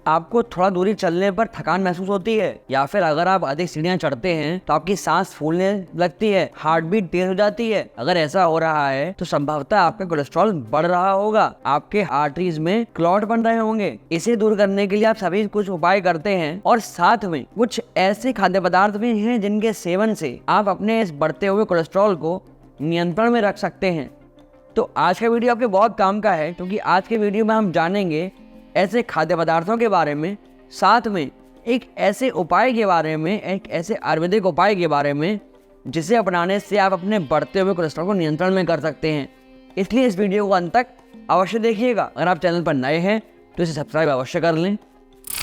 आपको थोड़ा दूरी चलने पर थकान महसूस होती है, या फिर अगर आप अधिक सीढ़ियां चढ़ते हैं तो आपकी सांस फूलने लगती है, हार्ट बीट तेज हो जाती है। अगर ऐसा हो रहा है तो संभवतः आपका कोलेस्ट्रॉल बढ़ रहा होगा, आपके आर्टरीज में क्लॉट बन रहे होंगे। इसे दूर करने के लिए आप सभी कुछ उपाय करते हैं और साथ में कुछ ऐसे खाद्य पदार्थ भी हैं जिनके सेवन से आप अपने इस बढ़ते हुए कोलेस्ट्रॉल को नियंत्रण में रख सकते हैं। तो आज का वीडियो आपके बहुत काम का है, क्योंकि आज के वीडियो में हम जानेंगे ऐसे खाद्य पदार्थों के बारे में, साथ में एक ऐसे उपाय के बारे में, एक ऐसे आयुर्वेदिक उपाय के बारे में जिसे अपनाने से आप अपने बढ़ते हुए कोलेस्ट्रॉल को नियंत्रण में कर सकते हैं। इसलिए इस वीडियो को अंत तक अवश्य देखिएगा। अगर आप चैनल पर नए हैं तो इसे सब्सक्राइब अवश्य कर लें।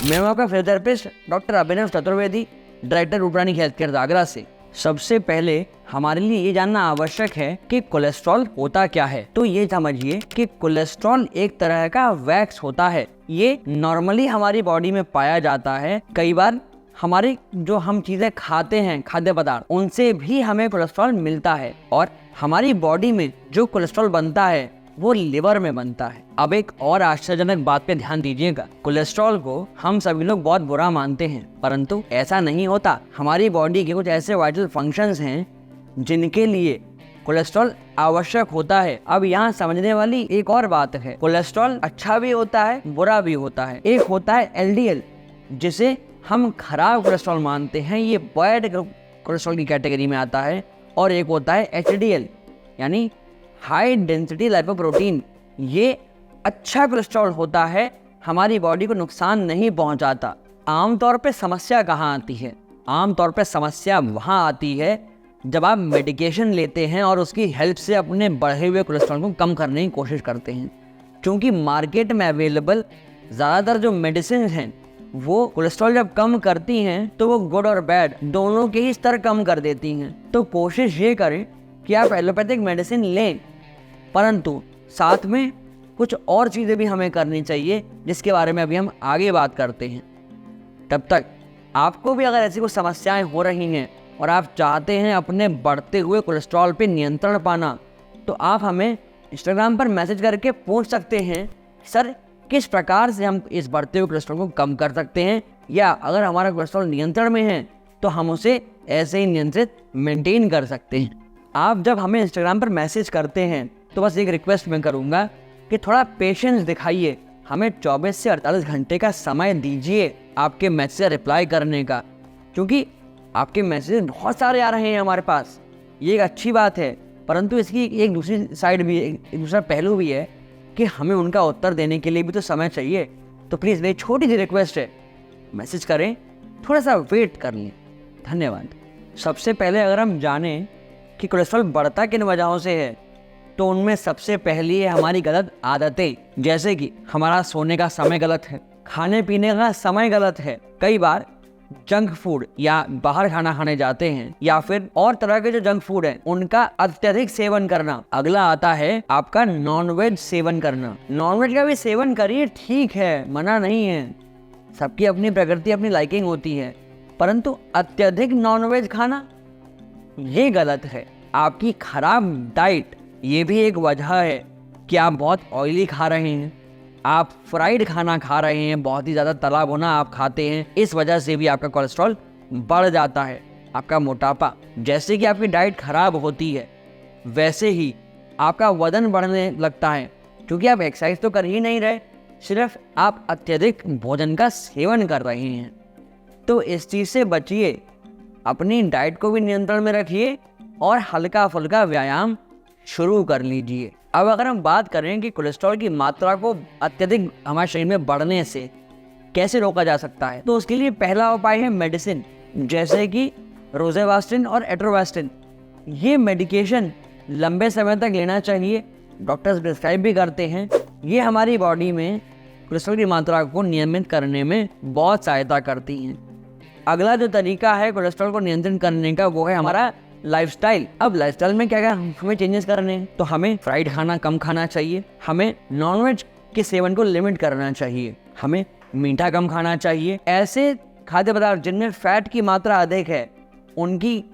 मैं हूं आपका physiotherapist doctor Abhinav Chaturvedi, director Ruprani health care Agra से। सबसे पहले हमारे लिए ये जानना आवश्यक है कि कोलेस्ट्रॉल होता क्या है। तो ये समझिए कि कोलेस्ट्रॉल एक तरह का वैक्स होता है। ये नॉर्मली हमारी बॉडी में पाया जाता है। कई बार हमारी जो हम चीजें खाते हैं, खाद्य पदार्थ, उनसे भी हमें कोलेस्ट्रॉल मिलता है। और हमारी बॉडी में जो कोलेस्ट्रॉल बनता है वो लिवर में बनता है। अब एक और आश्चर्यजनक बात पे ध्यान दीजिएगा। कोलेस्ट्रॉल को हम सभी लोग बहुत बुरा मानते हैं, परंतु ऐसा नहीं होता। हमारी बॉडी के कुछ ऐसे वाइटल फंक्शंस हैं जिनके लिए कोलेस्ट्रॉल आवश्यक होता है। अब यहाँ समझने वाली एक और बात है, कोलेस्ट्रॉल अच्छा भी होता है, बुरा भी होता है। एक होता है एलडीएल, जिसे हम खराब कोलेस्ट्रॉल मानते हैं, ये बैड कोलेस्ट्रॉल की कैटेगरी में आता है। और एक होता है एचडीएल, यानी हाई डेंसिटी लाइपोप्रोटीन। ये अच्छा कोलेस्ट्रॉल होता है, हमारी बॉडी को नुकसान नहीं पहुंचाता। आमतौर पे समस्या कहाँ आती है? आमतौर पे समस्या वहाँ आती है जब आप मेडिकेशन लेते हैं और उसकी हेल्प से अपने बढ़े हुए कोलेस्ट्रॉल को कम करने की कोशिश करते हैं। क्योंकि मार्केट में अवेलेबल ज़्यादातर जो मेडिसिन हैं वो कोलेस्ट्रॉल जब कम करती हैं तो वो गुड और बैड दोनों के ही स्तर कम कर देती हैं। तो कोशिश ये करें कि आप एलोपैथिक मेडिसिन लें, परंतु साथ में कुछ और चीज़ें भी हमें करनी चाहिए, जिसके बारे में अभी हम आगे बात करते हैं। तब तक आपको भी अगर ऐसी कुछ समस्याएं हो रही हैं और आप चाहते हैं अपने बढ़ते हुए कोलेस्ट्रॉल पे नियंत्रण पाना, तो आप हमें इंस्टाग्राम पर मैसेज करके पूछ सकते हैं, सर किस प्रकार से हम इस बढ़ते हुए कोलेस्ट्रॉल को कम कर सकते हैं, या अगर हमारा कोलेस्ट्रॉल नियंत्रण में है तो हम उसे ऐसे ही नियंत्रित मेंटेन कर सकते हैं। आप जब हमें इंस्टाग्राम पर मैसेज करते हैं तो बस एक रिक्वेस्ट मैं करूँगा कि थोड़ा पेशेंस दिखाइए, हमें 24 से 48 घंटे का समय दीजिए आपके मैसेज रिप्लाई करने का, क्योंकि आपके मैसेज बहुत सारे आ रहे हैं हमारे पास। ये एक अच्छी बात है, परंतु इसकी एक दूसरी साइड भी, एक दूसरा पहलू भी है कि हमें उनका उत्तर देने के लिए भी तो समय चाहिए। तो प्लीज़ मेरी छोटी सी रिक्वेस्ट है, मैसेज करें, थोड़ा सा वेट कर लें। धन्यवाद। सबसे पहले अगर हम जानें कि कोलेस्ट्रॉल बढ़ता किन वजहों से है, तो उनमें सबसे पहली है हमारी गलत आदतें। जैसे कि हमारा सोने का समय गलत है, खाने पीने का समय गलत है, कई बार जंक फूड या बाहर खाना खाने जाते हैं, या फिर और तरह के जो जंक फूड है उनका अत्यधिक सेवन करना। अगला आता है आपका नॉनवेज सेवन करना। नॉनवेज का भी सेवन करिए, ठीक है, मना नहीं है, सबकी अपनी प्रकृति, अपनी लाइकिंग होती है, परंतु अत्यधिक नॉनवेज खाना ये गलत है। आपकी खराब डाइट ये भी एक वजह है कि आप बहुत ऑयली खा रहे हैं, आप फ्राइड खाना खा रहे हैं, बहुत ही ज़्यादा तला भुना आप खाते हैं। इस वजह से भी आपका कोलेस्ट्रॉल बढ़ जाता है। आपका मोटापा, जैसे कि आपकी डाइट खराब होती है वैसे ही आपका वजन बढ़ने लगता है, क्योंकि आप एक्सरसाइज तो कर ही नहीं रहे, सिर्फ आप अत्यधिक भोजन का सेवन कर रहे हैं। तो इस चीज़ से बचिए, अपनी डाइट को भी नियंत्रण में रखिए और हल्का फुल्का व्यायाम शुरू कर लीजिए। अब अगर हम बात करें कि कोलेस्ट्रॉल की मात्रा को अत्यधिक हमारे शरीर में बढ़ने से कैसे रोका जा सकता है, तो उसके लिए पहला उपाय है मेडिसिन, जैसे कि रोज़ेवास्टिन और एट्रोवास्टिन। ये मेडिकेशन लंबे समय तक लेना चाहिए, डॉक्टर्स प्रिस्क्राइब भी करते हैं। ये हमारी बॉडी में कोलेस्ट्रॉल की मात्रा को नियमित करने में बहुत सहायता करती हैं। अगला जो तरीका है कोलेस्ट्रॉल को नियंत्रण करने का, वो है हमारा लाइफस्टाइल। अब लाइफस्टाइल में क्या क्या हमें चेंजेस करने हैं, तो हमें फ्राइड खाना कम खाना चाहिए, हमें नॉनवेज के सेवन को लिमिट करना चाहिए, हमें मीठा कम खाना चाहिए। ऐसे खाद्य पदार्थ जिनमें फैट की मात्रा अधिक है, उनकी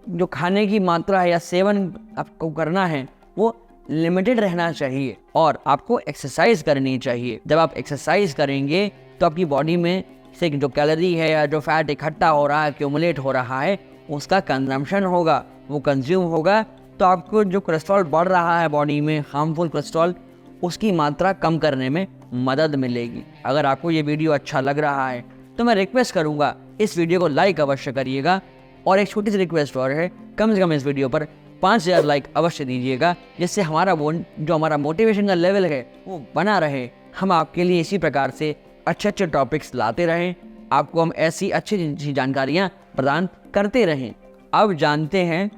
जो खाने की मात्रा है या सेवन आपको करना है वो लिमिटेड रहना चाहिए। और आपको एक्सरसाइज करनी चाहिए। जब आप एक्सरसाइज करेंगे तो आपकी बॉडी में से जो कैलोरी है या जो फैट इकट्ठा हो रहा है, एक्यूमुलेट हो रहा है, उसका कंजम्पशन होगा, वो कंज्यूम होगा, तो आपको जो कोलेस्ट्रॉल बढ़ रहा है बॉडी में, हार्मफुल कोलेस्ट्रॉल, उसकी मात्रा कम करने में मदद मिलेगी। अगर आपको ये वीडियो अच्छा लग रहा है तो मैं रिक्वेस्ट करूँगा इस वीडियो को लाइक अवश्य करिएगा। और एक छोटी सी रिक्वेस्ट और है, कम से कम इस वीडियो पर 5000 लाइक अवश्य दीजिएगा, जिससे हमारा मोटिवेशन का लेवल है वो बना रहे। हम आपके लिए इसी प्रकार से अच्छे अच्छे टॉपिक्स लाते रहें, आपको हम ऐसी अच्छी जानकारियाँ प्रदान करते रहें। अब जानते हैं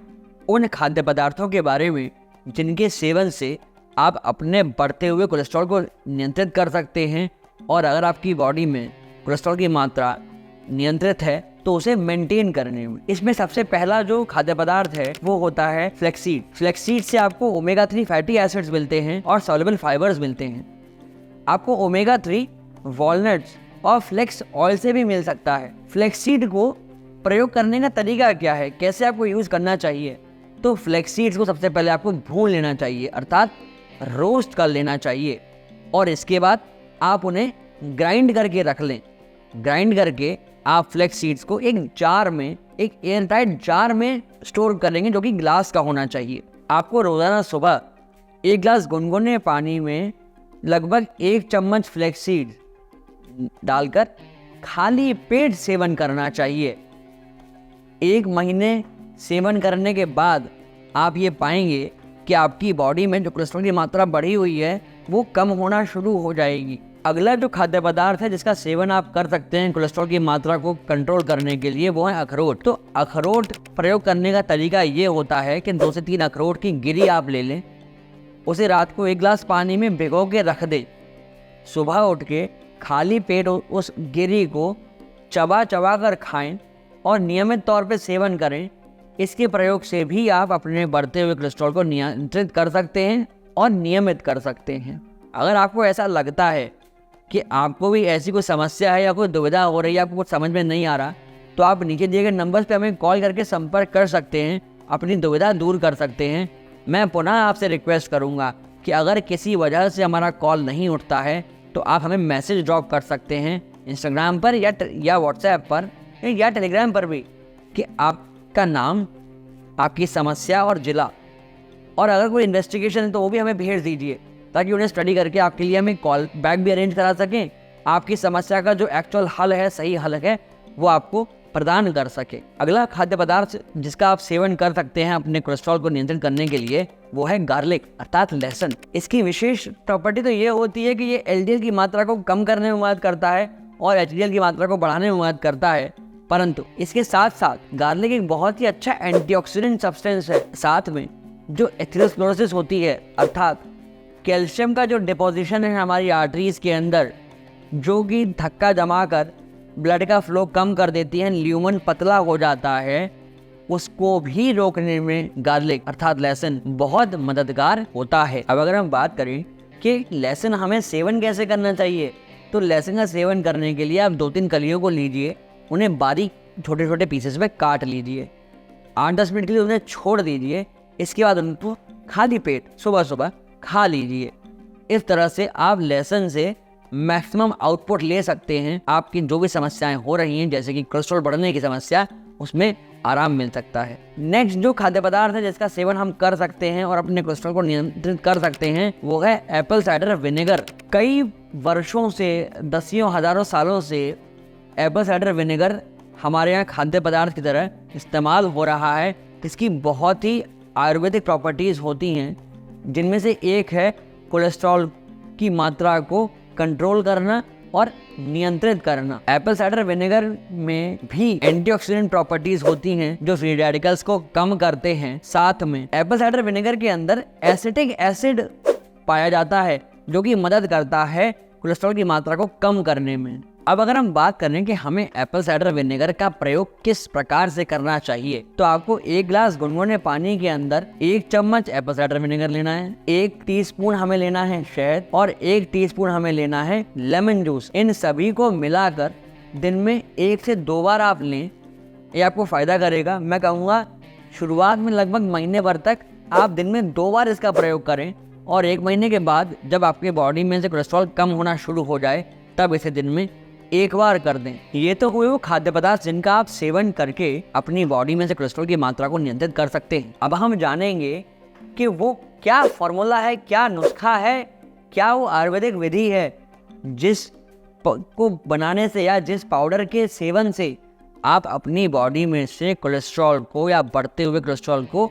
उन खाद्य पदार्थों के बारे में जिनके सेवन से आप अपने बढ़ते हुए कोलेस्ट्रॉल को नियंत्रित कर सकते हैं। और अगर आपकी बॉडी में कोलेस्ट्रॉल की मात्रा नियंत्रित है तो उसे मेंटेन करने में, इसमें सबसे पहला जो खाद्य पदार्थ है वो होता है फ्लैक्सीड। फ्लैक्सीड से आपको ओमेगा 3 फैटी एसिड्स मिलते हैं और सॉल्युबल फाइबर्स मिलते हैं। आपको ओमेगा 3 वॉलनट्स और फ्लेक्स ऑयल से भी मिल सकता है। फ्लैक्सीड को प्रयोग करने का तरीका क्या है, कैसे आपको यूज़ करना चाहिए? तो फ्लैक्सीड्स को सबसे पहले आपको भून लेना चाहिए, अर्थात रोस्ट कर लेना चाहिए, और इसके बाद आप उन्हें ग्राइंड करके रख लें। ग्राइंड करके आप फ्लैक्स सीड्स को एक जार में, एक एयर टाइट जार में स्टोर करेंगे, जो कि ग्लास का होना चाहिए। आपको रोज़ाना सुबह 1 गिलास गुनगुने पानी में लगभग 1 चम्मच फ्लैक्स सीड डालकर खाली पेट सेवन करना चाहिए। 1 महीने सेवन करने के बाद आप ये पाएंगे कि आपकी बॉडी में जो कोलेस्ट्रॉल की मात्रा बढ़ी हुई है वो कम होना शुरू हो जाएगी। अगला जो खाद्य पदार्थ है जिसका सेवन आप कर सकते हैं कोलेस्ट्रॉल की मात्रा को कंट्रोल करने के लिए, वो है अखरोट। तो अखरोट प्रयोग करने का तरीका ये होता है कि 2 से 3 अखरोट की गिरी आप ले लें, उसे रात को 1 गिलास पानी में भिगो के रख दें। सुबह उठ के खाली पेट उस गिरी को चबा चबा कर खाएं और नियमित तौर पर सेवन करें। इसके प्रयोग से भी आप अपने बढ़ते हुए कोलेस्ट्रॉल को नियंत्रित कर सकते हैं और नियमित कर सकते हैं। अगर आपको ऐसा लगता है कि आपको भी ऐसी कोई समस्या है या कोई दुविधा हो रही है, आपको कुछ समझ में नहीं आ रहा, तो आप नीचे दिए गए नंबर्स पे हमें कॉल करके संपर्क कर सकते हैं, अपनी दुविधा दूर कर सकते हैं। मैं पुनः आपसे रिक्वेस्ट करूंगा कि अगर किसी वजह से हमारा कॉल नहीं उठता है तो आप हमें मैसेज ड्रॉप कर सकते हैं इंस्टाग्राम पर या व्हाट्सएप पर या टेलीग्राम पर भी, कि आपका नाम, आपकी समस्या और जिला, और अगर कोई इन्वेस्टिगेशन है तो वो भी हमें भेज दीजिए, ताकि उन्हें स्टडी करके आपके लिए हमें कॉल बैक भी अरेंज करा सकें। आपकी समस्या का जो एक्चुअल हल है, सही हल है, वो आपको प्रदान कर सके। अगला खाद्य पदार्थ जिसका आप सेवन कर सकते हैं अपने कोलेस्ट्रॉल को नियंत्रित करने के लिए, वो है गार्लिक अर्थात लहसुन। इसकी विशेष प्रॉपर्टी तो ये होती है कि ये एलडीएल की मात्रा को कम करने में मदद करता है और एचडीएल की मात्रा को बढ़ाने में मदद करता है। परंतु इसके साथ साथ गार्लिक एक बहुत ही अच्छा एंटीऑक्सीडेंट सब्सटेंस है। साथ में जो एथेरोस्क्लेरोसिस होती है, अर्थात कैल्शियम का जो डिपोजिशन है हमारी आर्टरीज के अंदर, जो कि धक्का जमा कर ब्लड का फ्लो कम कर देती है, ल्यूमन पतला हो जाता है, उसको भी रोकने में गार्लिक अर्थात लहसुन बहुत मददगार होता है। अब अगर हम बात करें कि लहसुन हमें सेवन कैसे करना चाहिए, तो लहसुन का सेवन करने के लिए आप 2-3 कलियों को लीजिए, उन्हें बारीक छोटे छोटे पीसेस में काट लीजिए, 8-10 मिनट के लिए उन्हें छोड़ दीजिए। इसके बाद उनको खाली पेट सुबह सुबह खा लीजिए। इस तरह से आप लहसुन से मैक्सिमम आउटपुट ले सकते हैं। आपकी जो भी समस्याएं हो रही हैं, जैसे कि कोलेस्ट्रॉल बढ़ने की समस्या, उसमें आराम मिल सकता है। नेक्स्ट जो खाद्य पदार्थ है जिसका सेवन हम कर सकते हैं और अपने कोलेस्ट्रॉल को नियंत्रित कर सकते हैं, वो है एप्पल साइडर विनेगर। कई वर्षों से, दसियों हजारों सालों से एप्पल साइडर विनेगर हमारे यहाँ खाद्य पदार्थ की तरह इस्तेमाल हो रहा है। इसकी बहुत ही आयुर्वेदिक प्रॉपर्टीज़ होती हैं, जिनमें से एक है कोलेस्ट्रॉल की मात्रा को कंट्रोल करना और नियंत्रित करना। एप्पल साइडर विनेगर में भी एंटीऑक्सीडेंट प्रॉपर्टीज होती हैं जो फ्री रेडिकल्स को कम करते हैं। साथ में एप्पल साइडर विनेगर के अंदर एसिटिक एसिड पाया जाता है, जो कि मदद करता है कोलेस्ट्रॉल की मात्रा को कम करने में। अब अगर हम बात करें कि हमें एप्पल साइडर विनेगर का प्रयोग किस प्रकार से करना चाहिए, तो आपको 1 गिलास गुनगुने पानी के अंदर 1 चम्मच एप्पल साइडर विनेगर लेना है, 1 टीस्पून हमें लेना है शहद और 1 टीस्पून हमें लेना है लेमन जूस। इन सभी को मिलाकर दिन में 1 से 2 बार आप लें, ये आपको फायदा करेगा। मैं कहूँगा शुरुआत में लगभग महीने भर तक आप दिन में 2 बार इसका प्रयोग करें, और 1 महीने के बाद जब आपके बॉडी में से कोलेस्ट्रॉल कम होना शुरू हो जाए, तब इसे दिन में एक बार कर दें। ये तो हुए वो खाद्य पदार्थ जिनका आप सेवन करके अपनी बॉडी में से कोलेस्ट्रॉल की मात्रा को नियंत्रित कर सकते हैं। अब हम जानेंगे कि वो क्या फॉर्मूला है, क्या नुस्खा है, क्या वो आयुर्वेदिक विधि है जिस को बनाने से या जिस पाउडर के सेवन से आप अपनी बॉडी में से कोलेस्ट्रॉल को या बढ़ते हुए कोलेस्ट्रॉल को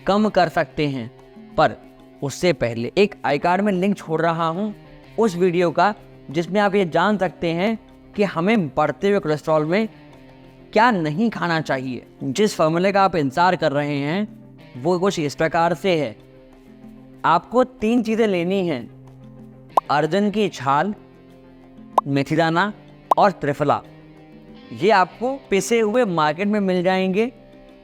कम कर सकते हैं। पर उससे पहले एक आई कार्ड में लिंक छोड़ रहा हूँ उस वीडियो का, जिसमें आप ये जान सकते हैं कि हमें बढ़ते हुए कोलेस्ट्रॉल में क्या नहीं खाना चाहिए। जिस फॉर्मूले का आप इंतजार कर रहे हैं वो कुछ इस प्रकार से है। आपको 3 चीज़ें लेनी हैं: अर्जुन की छाल, मेथी दाना और त्रिफला। ये आपको पिसे हुए मार्केट में मिल जाएंगे।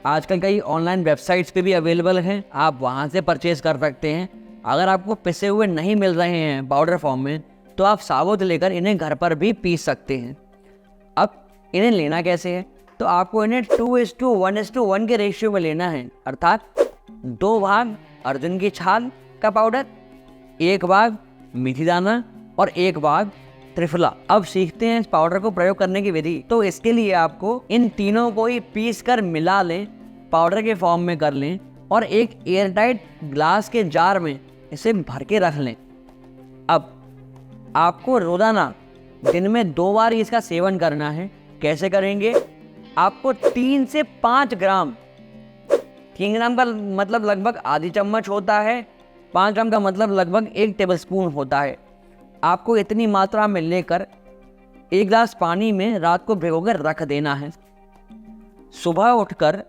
आजकल कई ऑनलाइन वेबसाइट्स पे भी अवेलेबल हैं, आप वहाँ से परचेज कर सकते हैं। अगर आपको पिसे हुए नहीं मिल रहे हैं पाउडर फॉर्म में, तो आप साबुत लेकर इन्हें घर पर भी पीस सकते हैं। अब इन्हें लेना कैसे है, तो आपको इन्हें 2:1:1 के रेशियो में लेना है, अर्थात 2 भाग अर्जुन की छाल का पाउडर, 1 भाग मेथी दाना और 1 भाग त्रिफला। अब सीखते हैं इस पाउडर को प्रयोग करने की विधि। तो इसके लिए आपको इन तीनों को ही पीस कर मिला लें, पाउडर के फॉर्म में कर लें और एक एयरटाइट ग्लास के जार में इसे भर के रख लें। अब आपको रोजाना दिन में 2 बार इसका सेवन करना है। कैसे करेंगे? आपको 3 से 5 ग्राम, 3 ग्राम का मतलब लगभग आधी चम्मच होता है, 5 ग्राम का मतलब लगभग 1 टेबलस्पून होता है। आपको इतनी मात्रा में लेकर 1 गिलास पानी में रात को भिगोकर रख देना है। सुबह उठकर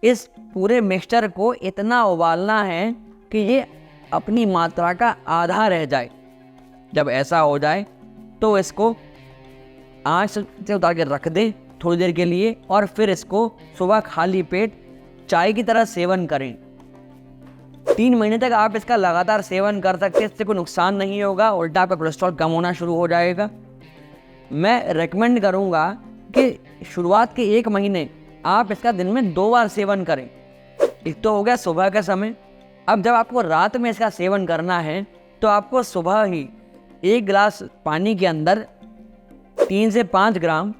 इस पूरे मिक्सचर को इतना उबालना है कि ये अपनी मात्रा का आधा रह जाए। जब ऐसा हो जाए तो इसको आँच से उतार के रख दें थोड़ी देर के लिए और फिर इसको सुबह खाली पेट चाय की तरह सेवन करें। 3 महीने तक आप इसका लगातार सेवन कर सकते हैं। इससे कोई नुकसान नहीं होगा, उल्टा आपका कोलेस्ट्रॉल कम होना शुरू हो जाएगा। मैं रेकमेंड करूंगा कि शुरुआत के 1 महीने आप इसका दिन में 2 बार सेवन करें। एक तो हो गया सुबह का समय। अब जब आपको रात में इसका सेवन करना है तो आपको सुबह ही 1 गिलास पानी के अंदर 3 से 5 ग्राम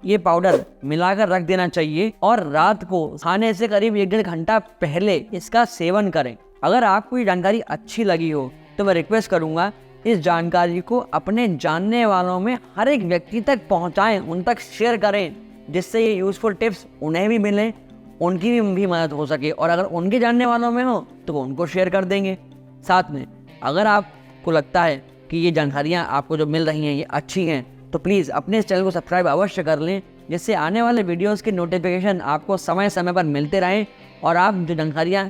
ये पाउडर मिलाकर रख देना चाहिए और रात को खाने से करीब 1-1.5 घंटा पहले इसका सेवन करें। अगर आपको ये जानकारी अच्छी लगी हो तो मैं रिक्वेस्ट करूंगा इस जानकारी को अपने जानने वालों में हर एक व्यक्ति तक पहुंचाएं, उन तक शेयर करें, जिससे ये यूजफुल टिप्स उन्हें भी मिलें, उनकी भी मदद हो सके। और अगर उनके जानने वालों में हो तो वो उनको शेयर कर देंगे। साथ में अगर आपको लगता है कि ये जानकारियाँ आपको जो मिल रही हैं ये अच्छी हैं, तो प्लीज़ अपने इस चैनल को सब्सक्राइब अवश्य कर लें, जिससे आने वाले वीडियोस के नोटिफिकेशन आपको समय समय पर मिलते रहें और आप जो जानकारियाँ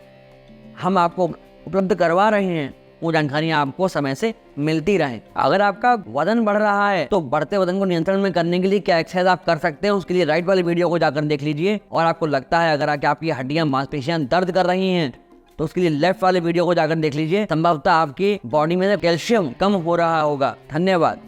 हम आपको उपलब्ध करवा रहे हैं वो जानकारियाँ आपको समय से मिलती रहें। अगर आपका वजन बढ़ रहा है तो बढ़ते वजन को नियंत्रण में करने के लिए क्या एक्सरसाइज आप कर सकते हैं, उसके लिए राइट वाली वीडियो को जाकर देख लीजिए। और आपको लगता है अगर आपकी हड्डियाँ मांसपेशियाँ दर्द कर रही हैं तो उसके लिए लेफ्ट वाले वीडियो को जाकर देख लीजिए। संभवतः आपकी बॉडी में कैल्शियम कम हो रहा होगा। धन्यवाद।